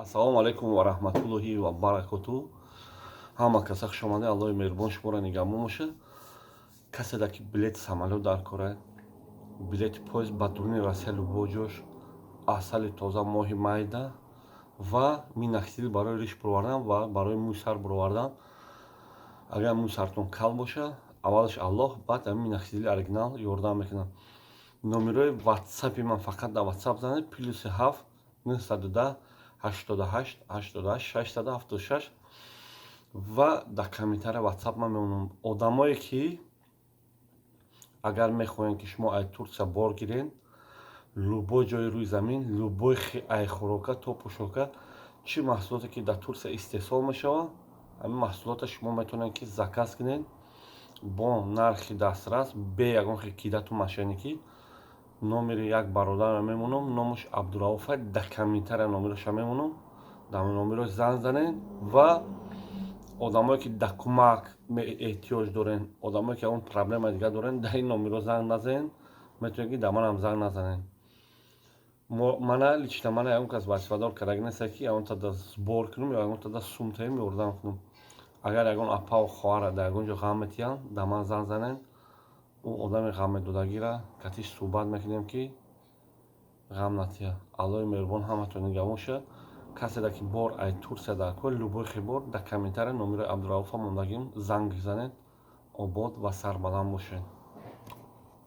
Ассалому алайкум ва раҳматуллоҳи ва баракатуҳ. Ҳама каса хуш омадед. Аллоҳи меҳрубон шуморо нигаҳбон бошад. Касе ки билети самолёт дар кора, билети поезд ба дуруни Россия любой ҷош, асали тоза моҳи майда ва минаксидил барои риш буровардан ва барои мӯй сар буровардан. Агар мӯй сартон кал бошад, аввалаш Аллоҳ, баъд минаксидили оригинал ёрдам мекунад. Номерои ватсапи ман фақат дар ватсап занед +7 910 88 88 676 ва дар комментария ватсап ман меонам. Одамое ки агар мехоҳем ки шумо аз Турсия бор гирен, любой ҷои рӯи замин, любой ай хӯрока то пӯшока, чӣ маҳсулоте ки дар Турсия истеҳсол мешавад, ҳамин маҳсулота шумо метавонед ки заказ кунед бо нархи дастрас, бе ягон қидату мошенникӣ. Номери як бародарам мемонам, номаш Абдурауф, дар комментария номераша мемонам. дар номерош занг занед ва одамое ки дар кӯмак эҳтиёҷ дорен, одамое ки ягон проблема дига дорен, дар ин номеро занг назанед, метавонед ки дар манам занг назанед. Мана лично мана ягон кас вазифадор кардаги неста ки ягонта да сбор кунам ё ягонта да сумтаем ёрдам кунам. Агар ягон апа ва хоҳара дар ягон ҷо ғам метиҳанд, дар ман занг занед. ӯ одами ғаммедодагира катиш суҳбат мекунем ки ғам натиҳад. Аллоҳи меҳрубон ҳаматон нигаҳбон бошад. Касе ки бор аз Турсия дар кор, любой хибор дар комментария номерои Абдурауфа мондагим занг занед. Обод ва сарбаланд бошед.